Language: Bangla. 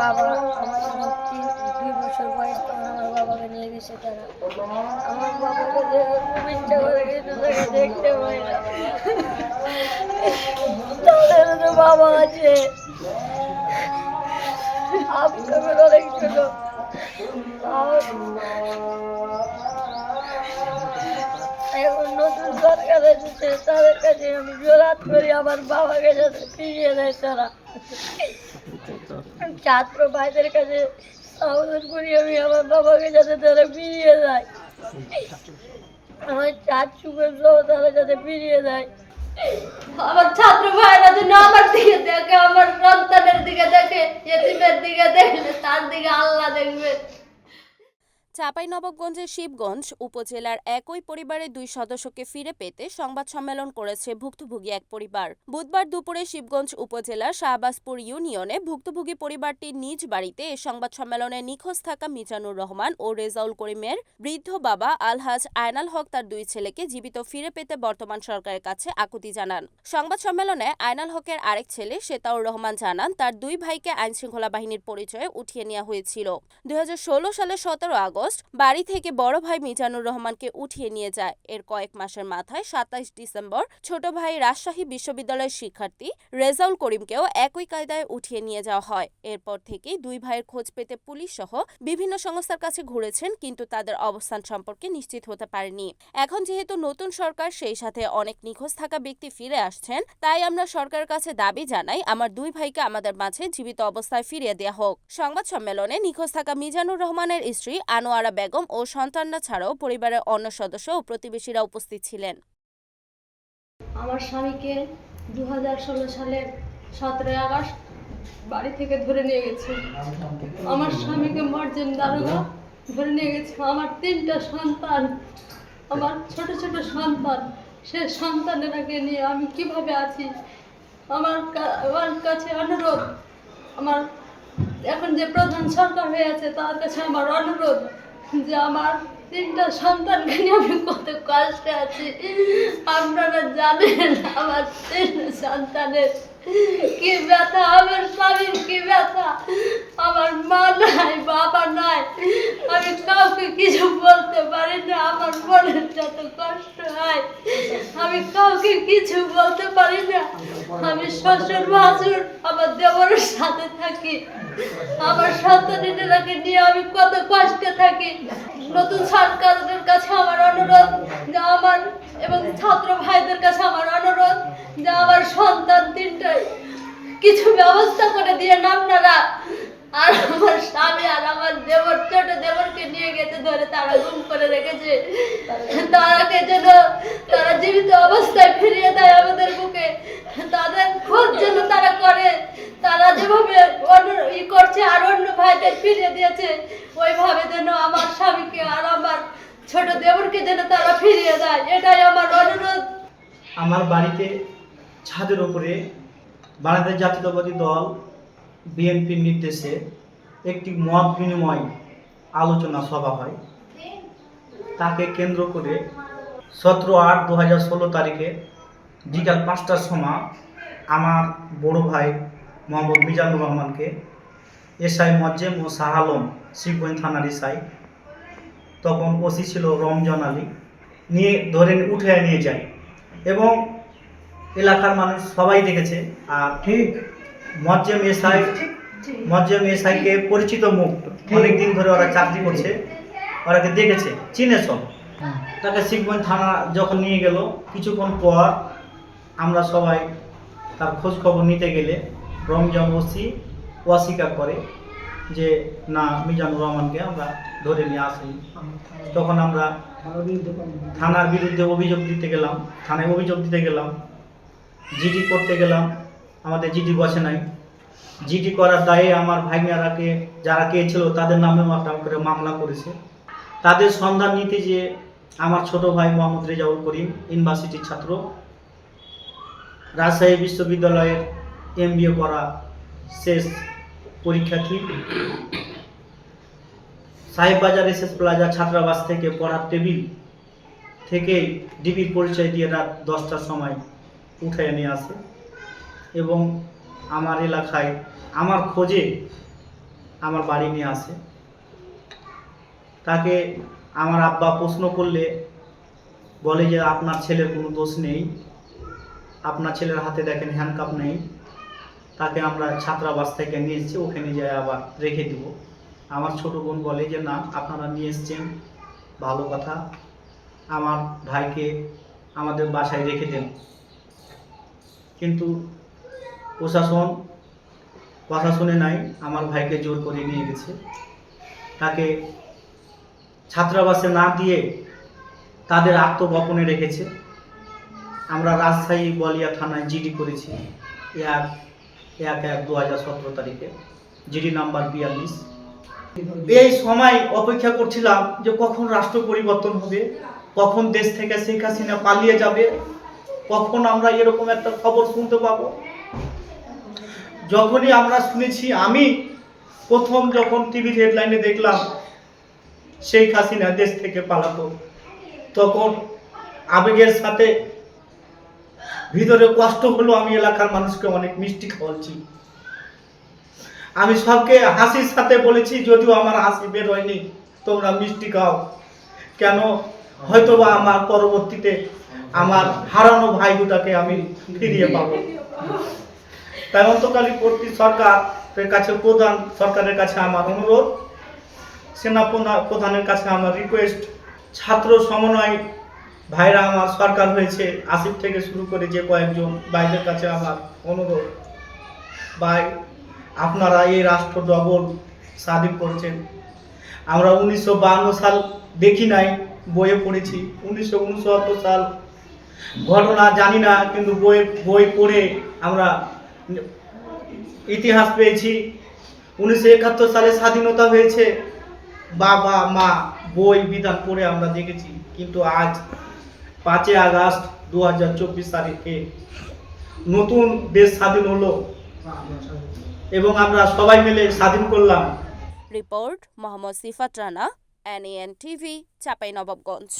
বাবা আমার যখন 2 বছর বয়স তখন আমার বাবাকে নিয়ে গেছে তারা। আমার বাবাকে দেখে খুব ইচ্ছা করে কিন্তু তাকে দেখতে পাই না। তাদের তো বাবা আছে, আপনাদের অনেক ছোট, এখন নতুন সরকার এসেছে, তাদের কাছে আমি জোরাত করি আমার বাবাকে যাতে ফিরিয়ে দেয় তারা। ছাত্র ভাইদের কাছে আবেদন করি আমি আমার বাবাকে যাতে তারা ফিরিয়ে দেয়, আমার চাচুকে সহ তারা যাতে ফিরিয়ে দেয়। আমার ছাত্র ভাইরা যেন আমার দিকে দেখে, আমার সন্তানের দিকে দেখে, ইতিমের দিকে দেখলে তার দিকে আল্লাহ দেখবে। চাঁপাইনবাবগঞ্জের শিবগঞ্জ উপজেলার একই পরিবারের 2 সদস্যকে ফিরে পেতে সংবাদ সম্মেলন করেছে ভুক্তভোগী এক পরিবার। বুধবার দুপুরে শিবগঞ্জ উপজেলার শাহবাজপুর ইউনিয়নে ভুক্তভোগী পরিবারটির নিজ বাড়িতে এ সংবাদ সম্মেলনে নিখোঁজ থাকা মিজানুর রহমান ও রেজাউল করিমের বৃদ্ধ বাবা আলহাজ আয়নাল হক তার 2 ছেলেকে জীবিত ফিরে পেতে বর্তমান সরকারের কাছে আকুতি জানান। সংবাদ সম্মেলনে আয়নাল হকের আরেক ছেলে শেতাউর রহমান জানান তার 2 ভাইকে আইনশৃঙ্খলা বাহিনীর পরিচয়ে উঠিয়ে নেওয়া হয়েছিল। 2016 সালের 17 আগস্ট বাড়ি থেকে বড় ভাই মিজানুর রহমানকে উঠিয়ে নিয়ে যায়। এর কয়েক মাসের মাথায় 27 ডিসেম্বর ছোট ভাই রাজশাহী বিশ্ববিদ্যালয়ের শিক্ষার্থী রেজাউল করিমকেও একই কায়দায় উঠিয়ে নিয়ে যাওয়া হয়। এরপর থেকেই 2 ভাইয়ের খোঁজ পেতে পুলিশ সহ বিভিন্ন সংস্থার কাছে ঘুরেছেন, কিন্তু তাদের অবস্থান সম্পর্কে নিশ্চিত হতে পারেনি। এখন যেহেতু নতুন সরকার, সেই সাথে অনেক নিখোঁজ থাকা ব্যক্তি ফিরে আসছেন, তাই আমরা সরকারের কাছে দাবি জানাই আমার 2 ভাইকে আমাদের মাঝে জীবিত অবস্থায় ফিরিয়ে দেওয়া হোক। সংবাদ সম্মেলনে নিখোঁজ থাকা মিজানুর রহমানের স্ত্রী আনোয়ারা বেগম ও সন্তানরা ছাড়াও পরিবারের অন্য সদস্য ও প্রতিবেশীরা উপস্থিত ছিলেন। আমার স্বামীকে 2016 সালের 17 আগস্ট বাড়ি থেকে ধরে নিয়ে গেছে। আমার স্বামীকে মর্জিন দারোগা ধরে নিয়ে গেছে। আমার 3টা সন্তান, আমার ছোট ছোট সন্তান, সে সন্তানেরাকে নিয়ে আমি কিভাবে আছি। আমার কাছে অনুরোধ, আমার এখন যে প্রধান সরকার হয়ে আছে তার কাছে আমার অনুরোধ যে আমার 3টা সন্তানকে নিয়ে আমি কত কষ্টে আছি। আপনারা জানেন আমার 3 সন্তানের কি ব্যথা, আমার স্বামীর কি ব্যথা। আমার মা নাই, বাবা নাই, আমি কাউকে কিছু বলতে পারি না। আমার মনের যত কষ্ট হয় আমি কাউকে কিছু বলতে পারি না। আমি শ্বশুর ভাসুর আমার দেবরের সাথে থাকি। আমার সন্তানেরাকে নিয়ে আমি কত কষ্টে থাকি। নতুন সরকারের কাছে আমার অনুরোধ যে আমার এবং ছাত্র ভাইদের কাছে আমার অনুরোধ যে আমার সন্তান 3টাই কিছু ব্যবস্থা করে দিয়ে আপনারা। আর আমার স্বামী আর আমার দেবর, ছোট দেবরকে নিয়ে গেছে ধরে তারা গুম করে রেখেছে। তারাকে যেন তারা জীবিত অবস্থায় ফিরিয়ে দেয় আমাদের বুকে। তাদের খোঁজ যেন তারা করে, তারা যেভাবে করছে আর অন্য ভাইদের ফিরিয়ে দিয়েছে ওইভাবে যেন আমার স্বামীকে আর আমার ছোট দেবরকে যেন তারা ফিরিয়ে দেয়, এটাই আমার অনুরোধ। আমার বাড়িতে ছাদের উপরে বাংলাদেশ জাতীয়তাবাদী দল বিএনপির নির্দেশে একটি মত বিনিময় আলোচনা সভা হয়। তাকে কেন্দ্র করে 17/8/2016 তারিখে বিকাল 5টার সময় আমার বড় ভাই মোহাম্মদ মিজানুর রহমানকে এসআই মজ্জেম ও শাহ আলম শিবগঞ্জ থানার এসআই, তখন ওসি ছিল রমজান আলী, নিয়ে ধরে উঠে নিয়ে যায় এবং এলাকার মানুষ সবাই দেখেছে। আর ঠিক মজ্জেম এসআইকে পরিচিত মুখ, অনেকদিন ধরে ওরা চাকরি করছে, ওরাকে দেখেছে, চিনে সব। তাকে শিবগঞ্জ থানা যখন নিয়ে গেল, কিছুক্ষণ পর আমরা সবাই তার খোঁজ খবর নিতে গেলে রমজান ওসি অস্বীকার করে যে না, মিজানুর রহমানকে আমরা ধরে নিয়ে আসি। তখন আমরা থানার বিরুদ্ধে অভিযোগ দিতে গেলাম, থানায় অভিযোগ দিতে গেলাম, জিডি করতে গেলাম, আমাদের জিডি বসে নাই। জিডি করার দায়ে আমার ভাইনারাকে যারা গিয়েছিল তাদের নামেও একটা করে মামলা করেছে। তাদের সন্ধান নিতে যে আমার ছোট ভাই মোহাম্মদ রেজাউল করিম, ইউনিভার্সিটির ছাত্র, রাজশাহী বিশ্ববিদ্যালয়ের MBA করা শেষ পরীক্ষার্থী, সাহেববাজার SS প্লাজা ছাত্রাবাস থেকে পড়ার টেবিল থেকে ডিবির পরিচয় দিয়ে রাত 10টার সময় উঠায় নিয়ে আসে এবং আমার এলাকায় আমার খোঁজে আমার বাড়ি নিয়ে আসে। তাকে আমার আব্বা প্রশ্ন করলে বলে যে আপনার ছেলের কোনো দোষ নেই, আপনার ছেলের হাতে দেখেন হ্যান্ডকাপ নেই, তাকে আমরা ছাত্রাবাস থেকে নিয়ে এসেছি, ওখানে যাই আবার রেখে দিব। আমার ছোট বোন বলে যে না, আপনারা নিয়ে এসছেন ভালো কথা, আমার ভাইকে আমাদের বাসায় রেখে দেন। কিন্তু প্রশাসন কথা শুনে নাই, আমার ভাইকে জোর করে নিয়ে গেছে। তাকে ছাত্রাবাসে না দিয়ে তাদের আত্মগোপনে রেখেছে। আমরা রাজশাহী বলিয়া থানায় জিডি করেছি 1/1/2017 তারিখে, জিডি নাম্বার 42। এই সময় অপেক্ষা করছিলাম যে কখন রাষ্ট্র পরিবর্তন হবে, কখন দেশ থেকে শেখ হাসিনা পালিয়ে যাবে, কখন আমরা এরকম একটা খবর শুনতে পাবো। যখনই আমরা শুনেছি, আমি প্রথম যখন টিভির হেডলাইনে দেখলাম শেখ হাসিনা দেশ থেকে পালাতো, তখন আবেগের সাথে ভিতরে কষ্ট হলো। আমি এলাকার মানুষকে অনেক মিষ্টি খাওয়াচ্ছি, আমি সবকে হাসির সাথে বলেছি, যদিও আমার হাসি বের হয়নি, তোমরা মিষ্টি খাও। কেন? হয়তোবা আমার পরবর্তীতে আমার হারানো ভাই দুটাকে আমি ফিরিয়ে পাবো। তাই অন্তর্বর্তী সরকারের কাছে সরকারের কাছে আমার অনুরোধ, সেনা প্রধানের কাছে আমার রিকোয়েস্ট, ছাত্র সমন্বয় ভাইরা আমার সরকার হয়েছে, আসিফ থেকে শুরু করে যে কয়েকজন ভাইদের কাছে আমার অনুরোধ, ভাই আপনারা এই রাষ্ট্র ডবল স্বাধীন করছেন। আমরা 1952 সাল দেখি নাই, বইয়ে পড়েছি। 1969 সাল ঘটনা জানি না, কিন্তু বই পড়ে আমরা ইতিহাস পেয়েছি। 1971 সালে স্বাধীনতা হয়েছে, বাবা মা বই বিধান পড়ে আমরা দেখেছি। কিন্তু আজ 5 আগস্ট 2024 তারিখে নতুন দেশ স্বাধীন হলো এবং আমরা সবাই মিলে স্বাধীন করলাম। রিপোর্ট মোহাম্মদ সিফাত রানা, NAN TV, চাঁপাইনবাবগঞ্জ।